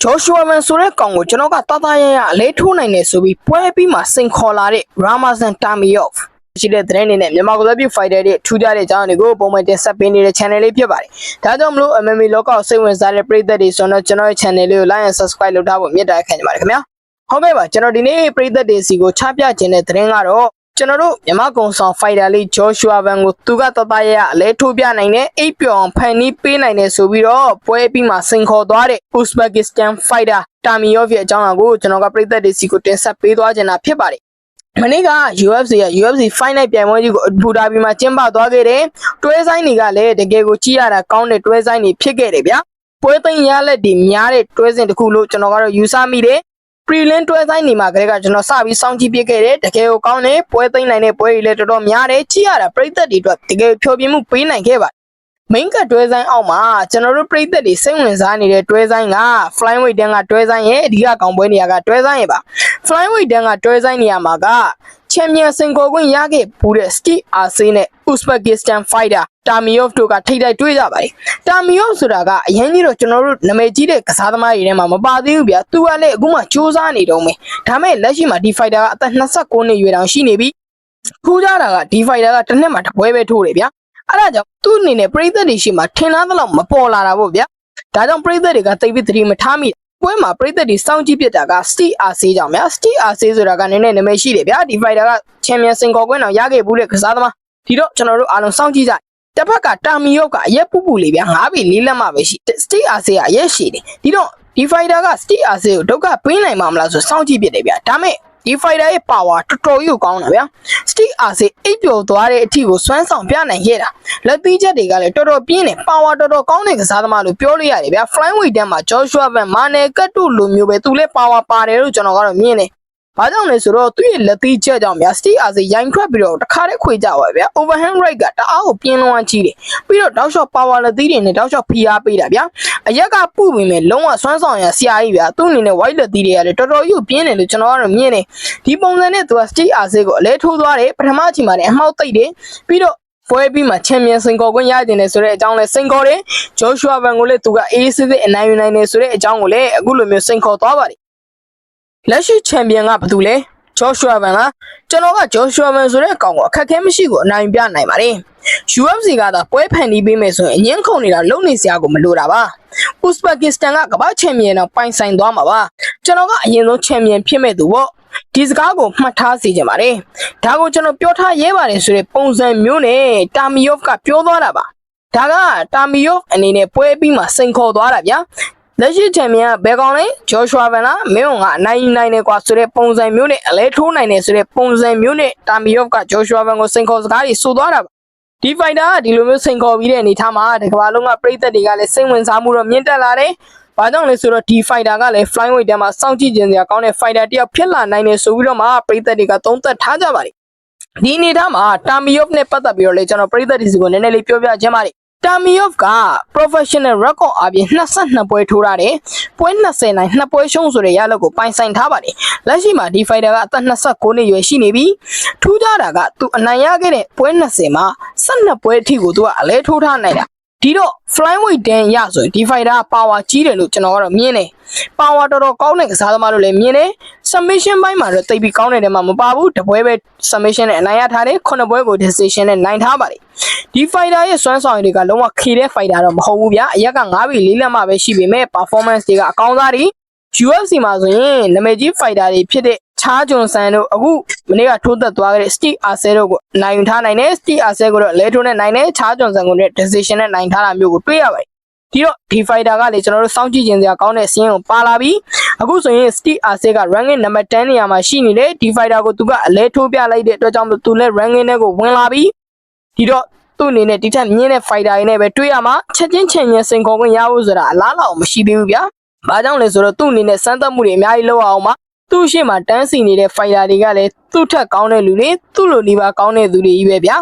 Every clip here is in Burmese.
Joshua မန်ဆိုတဲ့ကောင်ကိုကျွန်တော်ကတာတာရရအလေးထိုးနိုင်တယ်ဆိုပြီးပွဲပြီးမှစိန်ခေါ်လာတဲ့ Ramazan Tamiyov ရှိတဲ့တဲ့နေနဲ့မြန်မာကစားပြု fighter တွေထူးခြားတဲ့အကြောင်းတွေကိုပုံမှန်တင်ဆက်ပေးနေတဲ့ channel လေးဖြစ်ပါတယ်။ဒါကြောင့်မလို့ MMA လောကကိုစိတ်ဝင်စားတဲ့ပရိသတ်တွေဆိုတော့ကျွန်တော်ရဲ့ channel လေးကို like and subscribe လုပ်ထားဖို့မြတ်တာခံကြပါတယ်ခင်ဗျာ။ဟုတ်ကဲ့ပါကျွန်တော်ဒီနေ့ပရိသတ်တွေစီကိုချပြခြင်းတဲ့သတင်းကတော့ကျွန်တော်တို့မြန်မာကုံဆောင် fighter လေး Joshua ဘန်ကိုသူကတတရရအလဲထိုးပြနိုင်တဲ့အိပ်ပျော်အောင်ဖန်နီးပေးနိုင်တယ်ဆိုပြီးတော့ပွဲပြီးမှစိန်ခေါ်သွားတဲ့ Uzbekistan fighter Tamiyov ရဲ့အကြောင်းအရာကိုကျွန်တော်ကပရိသတ်တွေစီကိုတင်ဆက်ပေးသွားခြင်းတာဖြစ်ပါတယ်မနေ့က UFC Fight Night ပြိုင်ပွဲကြီးကိုဘူဒါဘီမှာကျင်းပသွားခဲ့တယ်တွဲဆိုင်တွေကလည်းတကယ်ကိုကြည့်ရတာကောင်းတဲ့တွဲဆိုင်တွေဖြစ်ခဲ့တယ်ဗျာပွဲသိမ်းရလက်တွေများတဲ့တွဲစဉ်တစ်ခုလို့ကျွန်တော်ကတော့ယူဆမိတယ်Prelim တွဲဆိုင်နေမှာကလေးကကျွန်တော်စပြီးစောင့်ကြည့်ပြခဲ့တယ်တကယ်ကိုကောင်းတယ်ပွဲသိမ်းနိုင်တဲ့ပွဲတွေလည်းတော်တော်များတယ်ကြည့်ရတာပရိသတ်တွေအတွက်တကယ်ဖြောပြမှုပေးနိုင်ခဲ့ပါMain ကတွဲဆိုင်အောက်မှာကျွန်တော်တို့ပရိသတ်တွေစိတ်ဝင်စားနေတဲ့တွဲဆိုင်က Flyweight တန်းကတွဲဆိုင်ရဲ့အဓိကကောင်ပွဲနေရာကတွဲဆိုင်ရဲ့ပါ Flyweight တန်းကတွဲဆိုင်နေရာမှာကချန်ပီယံစင်ကိုခွင့်ရခဲ့ဘူးတဲ့ Steve Arce နဲ့ Uzbekistan fighter Tamiyov တို့ကထိပ်တိုက်တွေ့ကြပါတယ် Tamiyov ဆိုတာကအရင်ကြီးတော့ကျွန်တော်တို့နာမည်ကြီးတဲ့ကစားသမားတွေထဲမှာမပါသေးဘူးဗျာသူကလည်းအခုမှစူးစမ်းနေတော့မယ်ဒါမဲ့လက်ရှိမှာဒီ fighter ကအသက်29နှစ်ရွယ်တောင်ရှိနေပြီထူးခြားတာကဒီ fighter ကတစ်နှစ်မှတစ်ပွဲပဲထိုးတယ်ဗျာအဲ့ဒါကြောင့်သူ့အနေနဲ့ပရိသတ်တွေရှိမှထင်သားသလောက်မပေါ်လာတာပေါ့ဗျာဒါကြောင့်ပရိသတ်တွေကသိပြီးသတိမထားမိပွဲမှာပရိသတ်တွေစောင့်ကြည့်ပြတာက Steve Arce ကြောင့်ဗျာ Steve Arce ဆိုတာကနည်းနည်းနာမည်ရှိတယ်ဗျာဒီ fighter ကချန်ပီယံစင်ခေါ်ခွင့်အောင်ရခဲ့ဘူးတဲ့ကစားသမားဒီတော့ကျွန်တော်တို့အားလုံးစောင့်ကြည့်ကြတစ်ဖက်က Tamiyov ကအရက်ပူပူလေးဗျာ9ပေ4လက်မှပဲရှိ Steve Arce ကအရက်ရှိတယ်ဒီတော့ဒီ fighter က Steve Arce ကိုဒုက္ခပေးနိုင်မှာမလားဆိုစောင့်ကြည့်ပြတယ်ဗျာဒါမဲ့ဒီ fighter ရဲ့ power တော်တော်ကြီးကောင်းတာဗျာ Steve Arce အိပ်ပျော်သွားတဲ့အထီကိုစွမ်းဆောင်ပြနိုင်ခဲ့တာလက်သီးချက်တွေကလည်းတော်တော်ပြင်းတယ် power တော်တော်ကောင်းတဲ့ကစားသမားလို့ပြောလို့ရတယ်ဗျာ flyweight တန်းမှာ Joshua ဘန်မာနယ်ကတ်တုလိုမျိုးပဲသူလည်း power ပါတယ်လို့ကျွန်တော်ကတော့မြင်တယ်ဘာကြောင့်လဲဆိုတော့သူ့ရဲ့လက်သီးချက်ကြောင့်ဗျာ Steve Arce ရိုင်းထွက်ပြီးတော့တခါတည်းခွေကြပါဗျာ overhand right ကတအားကိုပြင်းလွန်ကြီးတယ်ပြီးတော့တောက်လျှော့ power လက်သီးတွေနဲ့တောက်လျှော့ဖိအားပေးတာဗျာအရက်ကပုပြီးမယ်လုံးဝစွမ်းဆောင်ရဆရာကြီးဗျာသူ့အနေနဲ့ white လက်သီးတွေကလည်းတော်တော်ကြီးပြင်းတယ်လို့ကျွန်တော်ကတော့မြင်တယ်ဒီပုံစံနဲ့သူက Steve Arce ကိုအလဲထိုးသွားတယ်ပထမအချိန်မှာလည်းအမှောက်သိပ်တယ်ပြီးတော့ပွဲပြီးမှချန်ပီယံစင်ခေါ်ခွင့်ရကျင်တယ်ဆိုတဲ့အကြောင်းလဲစိန်ခေါ်တယ် Joshua ဘန်ကိုလည်းသူကအေးစစ်စစ်အနိုင်ယူနိုင်တယ်ဆိုတဲ့အကြောင်းကိုလည်းအခုလိုမျိုးစိန်ခေါ်သွားပါတယ်လက်ရှိချန်ပီယံကဘာတူလဲJoshua ဘန်ကကျွန်တော်က Joshua ဘန်ဆိုတဲ့အကောင်ကိုအခက်ခဲမရှိကိုအနိုင်ပြနိုင်ပါတယ် UFC ကသာပွဲဖန်တီးပေးမယ်ဆိုရင်အငင်းခုန်နေတာလုံနေစရာကိုမလိုတာပါ Uzbekistan ကကမ္ဘာချန်ပီယံတော့ပိုင်ဆိုင်သွားမှာပါကျွန်တော်ကအရင်ဆုံးချန်ပီယံဖြစ်မဲ့သူပေါ့ဒီစကားကိုမှတ်ထားစေချင်ပါတယ်ဒါကိုကျွန်တော်ပြောထားရဲပါတယ်ဆိုတဲ့ပုံစံမျိုးနဲ့ Tamiyov ကပြောသွားတာပါဒါက Tamiyov အနေနဲ့ပွဲပြီးမှစိန်ခေါ်သွားတာဗျာလက်ရှိချန်ပီယံဘယ်ကောင်လဲ Joshua ဘန်လားမင်းကအနိုင်နိုင်တယ်ကွာဆိုတဲ့ပုံစံမျိုးနဲ့အလဲထိုးနိုင်တယ်ဆိုတဲ့ပုံစံမျိုးနဲ့ Tamiyov က Joshua ဘန်ကိုစိန်ခေါ်စကားတွေဆိုသွားတာပါဒီ fighter ကဒီလိုမျိုးစိန်ခေါ်ပြီးတဲ့အနေထားမှာဒီကမ္ဘာလုံးကပရိသတ်တွေကလည်းစိတ်ဝင်စားမှုတော့မြင့်တက်လာတယ်ဘာကြောင့်လဲဆိုတော့ဒီ fighter ကလည်း flyweight တန်းမှာစောင့်ကြည့်ခြင်းစရာကောင်းတဲ့ fighter တယောက်ဖြစ်လာနိုင်တယ်ဆိုပြီးတော့မှပရိသတ်တွေကသုံးသပ်ထားကြပါတယ်ဒီအနေထားမှာ Tamiyov နဲ့ပတ်သက်ပြီးတော့လေကျွန်တော်ပရိသတ်တွေစီကိုနည်းနည်းလေးပြောပြခြင်းပါတယ်Tamiyov က professional record အပြင်22ပွဲထိုးထားတယ်။ပွဲ20နိုင်2ပွဲရှုံးဆိုတဲ့ရလဒ်ကိုပိုင်ဆိုင်ထားပါတယ်။လက်ရှိမှာဒီ fighter ကအသက်29နှစ်ရွယ်ရှိနေပြီ။ထူးခြားတာကသူအနိုင်ရခဲ့တဲ့ပွဲ20မှာ12ပွဲအထိကိုသူကအလဲထိုးထားနိုင်တာ။ဒီတော့ flyweight တန်းရဆိုရင်ဒီ fighter က power ကြီးတယ်လို့ကျွန်တော်ကတော့မြင်တယ်။ power တော်တော်ကောင်းတဲ့ကစားသမားလို့လည်းမြင်တယ်။ submission ဘိုင်းမှာတော့တိတ်ပြီးကောင်းတဲ့တဲမှာမပါဘူး။တပွဲပဲ submission နဲ့အနိုင်ရထားတယ်9ပွဲကို decision နဲ့နိုင်ထားပါတယ်။ဒီ fighter ရဲ့စွမ်းဆောင်ရည်တွေကလုံးဝခီတဲ့ fighter တော့မဟုတ်ဘူးဗျာအရက်က9ပေ4လက်မှပဲရှိပေမဲ့ performance တွေကအကောင်းစားတွေ UFC မှာဆိုရင်နာမည်ကြီး fighter တွေဖြစ်တဲ့ချားဂျွန်ဆန်တို့အခုမနေ့ကထိုးသက်သွားခဲ့တဲ့ Steve Arce တို့ကိုနိုင်ယူထားနိုင်တယ် Steve Arce ကိုတော့လဲထိုးနဲ့နိုင်တယ်ချားဂျွန်ဆန်ကိုလည်း decision နဲ့နိုင်ထားတာမျိုးကိုတွေ့ရပါတယ်ဒီတော့ဒီ fighter ကလေကျွန်တော်တို့စောင့်ကြည့်ခြင်းစရာကောင်းတဲ့စီးရင်ကိုပါလာပြီးအခုဆိုရင် Steve Arce က ranking number 10နေရာမှာရှိနေတယ်ဒီ fighter ကိုသူကအလဲထိုးပြလိုက်တဲ့အတွက်ကြောင့်သူလည်း ranking ထဲကိုဝင်လာပြီးဒီတော့သူ့အနေနဲ့ဒီထက်မြင့်တဲ့ fighter တွေနဲ့ပဲတွေ့ရမှာချက်ချင်းချိန်ရင်စင်ခေါ်ခွင့်ရဖို့ဆိုတာအလားလောက်မရှိသေးဘူးဗျာဘာကြောင့်လဲဆိုတော့သူ့အနေနဲ့စမ်းသပ်မှုတွေအများကြီးလုပ်အောင်ပါသူ့ရှေ့မှာတန်းစီနေတဲ့ fighter တွေကလည်းသူ့ထက်ကောင်းတဲ့လူတွေသူ့လိုလီပါကောင်းတဲ့သူတွေကြီးပဲဗျာ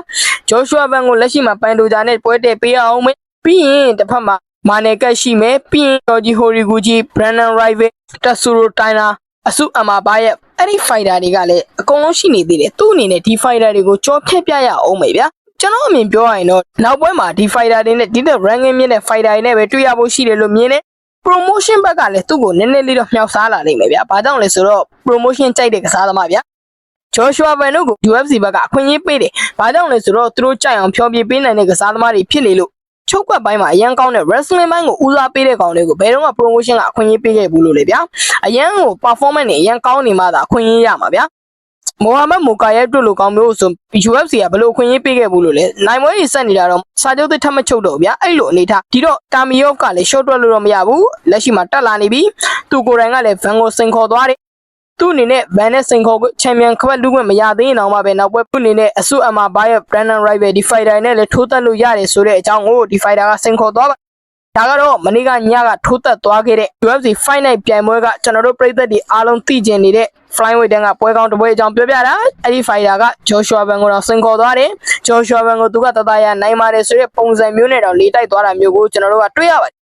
Joshua ဘန်ကိုလက်ရှိမှာပန်တိုဂျာနဲ့ပွဲတက်ပေးအောင်မယ်ပြီးရင်တစ်ဖက်မှာမာနယ်ကတ်ရှိမယ်ပြီးရင် Georgi Horiguchi Brandon Rival Tatsuro Taina အစုအမဘာရဲ့အဲ့ဒီ fighter တွေကလည်းအကုန်လုံးရှိနေသေးတယ်သူ့အနေနဲ့ဒီ fighter တွေကိုကြောဖြတ်ပြရအောင်မယ်ဗျာကျွန်တော်အမြင်ပြောရရင်တော့နောက်ပွဲမှာဒီ fighter တွေနဲ့ဒီတဲ့ ranking မြင့်တဲ့ fighter တွေနဲ့ပဲတွေ့ရဖို့ရှိတယ်လို့မြင်တယ် promotion ဘက်ကလည်းသူ့ကိုနည်းနည်းလေးတော့မြောက်စားလာနိုင်မယ်ဗျာ။ဘာကြောင့်လဲဆိုတော့ promotion ကြိုက်တဲ့ကစားသမားဗျာ။ Joshua Van တို့ကို UFC ဘက်ကအခွင့်အရေးပေးတယ်။ဘာကြောင့်လဲဆိုတော့သူတို့ကြိုက်အောင်ဖျော်ဖြေပေးနိုင်တဲ့ကစားသမားတွေဖြစ်နေလို့ချုပ်ကွက်ပိုင်းမှာအရန်ကောင်းတဲ့ wrestling ပိုင်းကိုဦးစားပေးတဲ့ကောင်တွေကိုဘယ်တော့မှ promotion ကအခွင့်အရေးပေးခဲ့ဘူးလို့လေဗျာ။အရန်ကို performance နဲ့အရန်ကောင်းနေမှသာအခွင့်အရေးရမှာဗျာ။မိုဟာမက်မိုကာရဲ့တို့လိုကောင်မျိုးဆို UFC ကဘယ်လိုအခွင့်အရေးပေးခဲ့ဘူးလို့လဲနိုင်မွေးကြီးဆက်နေတာတော့စာချုပ်သစ်ထပ်မချုပ်တော့ဗျာအဲ့လိုအနေထားဒီတော့တာမီယော့ကလည်း short တွက်လို့တော့မရဘူးလက်ရှိမှာတက်လာနေပြီသူကိုယ်တိုင်ကလည်း Van ကိုစိန်ခေါ်သွားတယ်သူ့အနေနဲ့ Van နဲ့စိန်ခေါ်ချန်ပီယံခွက်လူခွင့်မရသေးရင်တော့မှပဲနောက်ပွဲသူ့အနေနဲ့အဆုအမဘာရဲ့ Brandon Rival ဒီ fighter နဲ့လည်းထိုးတက်လို့ရတယ်ဆိုတဲ့အကြောင်းကိုဒီ fighter ကစိန်ခေါ်သွားပါဒါကတော့မနေ့ကညကထိုးတက်သွားခဲ့တဲ့ UFC Fight Night ပြိုင်ပွဲကကျွန်တော်တို့ပြည်သက်တွေအားလုံးသိကျင်နေတဲ့ flyweight တန်းကပွဲကောင်းတစ်ပွဲအကြောင်းပြောပြတာအဲ့ဒီ fighter က Joshua Van ကိုတော့စိန်ခေါ်သွားတယ် Joshua Van ကိုသူကတသားရနိုင်ပါတယ်ဆိုတဲ့ပုံစံမျိုးနဲ့တော့လေးတိုက်သွားတာမျိုးကိုကျွန်တော်တို့ကတွေ့ရပါတယ်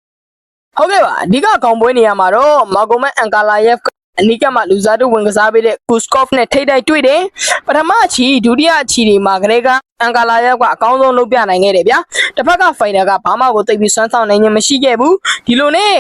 ဟုတ်ကဲ့ပါအဓိကကောင်ပွဲနေရာမှာတော့ Magomed Ankalaev အနီးကမှလူစားတို့ဝင်ကစားပေးတဲ့ Kuskov နဲ့ထိပ်တိုက်တွေ့တယ်ပထမအချီဒုတိယအချီတွေမှာကလေးကအန်ကာလာရက်ကအကောင်းဆုံးလုပ်ပြနိုင်ခဲ့တယ်ဗျာတစ်ဖက်ကဖိုင်တာကဘာမှကိုသိပြီးစွမ်းဆောင်နိုင်ခြင်းမရှိခဲ့ဘူးဒီလိုနဲ့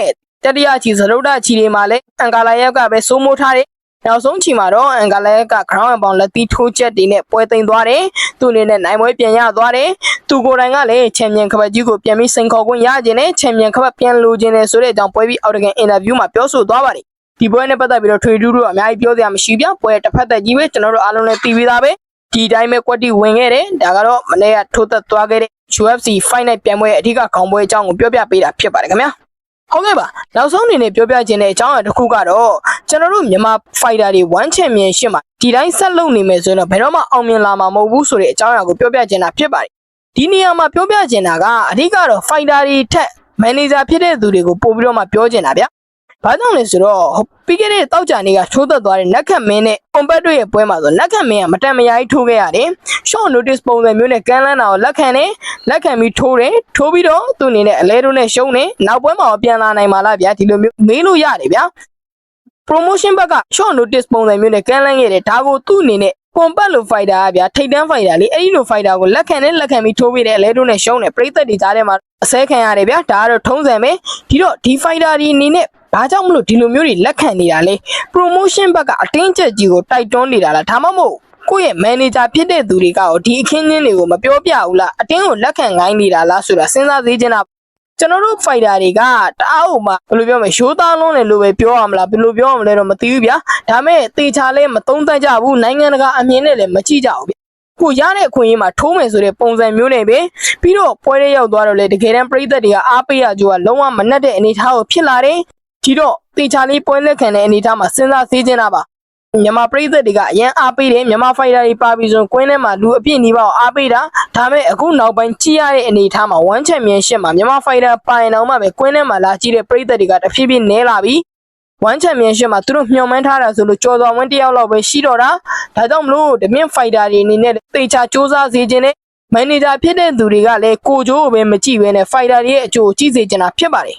တတိယအချီသရုပ်တအချီတွေမှာလည်းအန်ကာလာရက်ကပဲစိုးမိုးထားတယ်နောက်ဆုံးချီမှာတော့အန်ကာလာရက်က ground and pound လက်သီးထိုးချက်တွေနဲ့ပွဲသိမ်းသွားတယ်သူ့အနေနဲ့နိုင်ပွဲပြန်ရသွားတယ်သူကိုယ်တိုင်ကလည်းချန်ပီယံခပတ်ကြီးကိုပြန်ပြီးစိန်ခေါ်ခွင့်ရခြင်းနဲ့ချန်ပီယံခပတ်ပြန်လိုခြင်းနဲ့ဆိုတဲ့အကြောင်းပွဲပြီးအော်တကန်အင်တာဗျူးမှာပြောဆိုသွားပါတယ်ဒီပွဲနဲ့ပတ်သက်ပြီးတော့ထွေထူးတို့အများကြီးပြောစရာမရှိပြပွဲတစ်ဖက်သက်ကြီးပဲကျွန်တော်တို့အားလုံးလည်းသိပြီးသားပဲဒီတိုင်းပဲကွက်တီဝင်ခဲ့တယ်ဒါကတော့မနေ့ကထိုးသက်သွားခဲ့တဲ့ UFC Fight Night ပြိုင်ပွဲရဲ့အဓိကခေါင်းပွဲအကြောင်းကိုပြောပြပေးတာဖြစ်ပါတယ်ခင်ဗျာဟုတ်ကဲ့ပါနောက်ဆုံးအနေနဲ့ပြောပြခြင်းတဲ့အကြောင်းအရာတစ်ခုကတော့ကျွန်တော်တို့မြန်မာ fighter တွေ one championship မှာဒီတိုင်းဆက်လုပ်နေမယ်ဆိုတော့ဘယ်တော့မှအောင်မြင်လာမှာမဟုတ်ဘူးဆိုတဲ့အကြောင်းအရာကိုပြောပြခြင်းတာဖြစ်ပါတယ်ဒီနေရာမှာပြောပြခြင်းတာကအဓိကတော့ fighter တွေထက် manager ဖြစ်တဲ့သူတွေကိုပို့ပြီးတော့မှပြောခြင်းတာဗျဘာကြောင့်လဲဆိုတော့ပြီးခဲ့တဲ့တောက်ကြနေကချိုးသက်သွားတဲ့နက်ခတ်မင်းနဲ့ကွန်ဘတ်တို့ရဲ့ပွဲမှာဆိုနက်ခတ်မင်းကမတန်မရာကြီးထိုးခဲ့ရတယ်။ short notice ပုံစံမျိုးနဲ့ကမ်းလှမ်းတာကိုလက်ခံပြီးထိုးပြီးတော့သူ့အနေနဲ့အလဲတို့နဲ့ရှုံးတယ်။နောက်ပွဲမှာပြန်လာနိုင်မှာလားဗျာဒီလိုမျိုးမေးလို့ရတယ်ဗျာ။ promotion ဘက်က short notice ပုံစံမျိုးနဲ့ကမ်းလှမ်းခဲ့တယ်ဒါကိုသူ့အနေနဲ့ကွန်ဘတ်လို fighter ကဗျာထိတ်တန်း fighter လေးအဲ့ဒီလို fighter ကိုလက်ခံပြီးထိုးပြီးတယ်အလဲတို့နဲ့ရှုံးတယ်ပရိသတ်တွေကြားထဲမှာအစဲခံရတယ်ဗျာဒါကတော့ထုံးစံပဲဒီတော့ဒီ fighter ဒီအနေနဲ့ဘာကြောင့်မလို့ဒီလိုမျိုးတွေလက်ခံနေတာလဲ promotion ဘက်ကအတင်းကျပ်ကြီးကိုတိုက်တွန်းနေတာလားဒါမှမဟုတ်ကိုယ့်ရဲ့ manager ဖြစ်တဲ့သူတွေကရောဒီအခင်းချင်းတွေကိုမပြောပြဘူးလားအတင်းကိုလက်ခံခိုင်းနေတာလားဆိုတာစဉ်းစားသေးချင်တာကျွန်တော်တို့ fighter တွေကတအားဟိုမှာဘယ်လိုပြောမလဲရိုးသားလုံးတယ်လို့ပဲပြောရမလားဘယ်လိုပြောရမလဲတော့မသိဘူးဗျာဒါမဲ့တေချာလဲမသုံးသပ်ကြဘူးနိုင်ငံတကာအမြင်နဲ့လည်းမကြည့်ကြဘူးဗျကိုရတဲ့အခွင့်အရေးမှာထိုးမယ်ဆိုတဲ့ပုံစံမျိုးနဲ့ပဲပြီးတော့ပွဲရဲရောက်သွားတော့လေတကယ်တမ်းပရိသတ်တွေကအားပေးရကြိုးကလုံးဝမနှက်တဲ့အနေအထားကိုဖြစ်လာတယ်ဒီတော့တေချာလေးပွဲလက်ခံတဲ့အနေအထားမှာစဉ်းစားသေးချင်တာပါမြန်မာပရိသတ်တွေကအရန်အားပေးတယ်မြန်မာဖိုင်တာတွေပါပြီးဆိုကွင်းထဲမှာလူအပြည့်နီးပါးအားပေးတာဒါမဲ့အခုနောက်ပိုင်းကြည့်ရတဲ့အနေအထားမှာ one championship မှာမြန်မာဖိုင်တာပိုင်အောင်မှပဲကွင်းထဲမှာလာကြည့်တဲ့ပရိသတ်တွေကတဖြည်းဖြည်းနည်းလာပြီone championship မှာသူတို့မျှော်မှန်းထားတာဆိုလို့ကြော်တော်ဝင်းတယောက်လောက်ပဲရှိတော့တာဒါကြောင့်မလို့တမင်ဖိုင်တာတွေအနေနဲ့တေချာစူးစမ်းစေခြင်းနဲ့မန်နေဂျာဖြစ်တဲ့သူတွေကလည်းကိုကြိုးကိုပဲမကြည့်ဘဲနဲ့ဖိုင်တာတွေရဲ့အကျိုးကိုကြည့်စေချင်တာဖြစ်ပါတယ်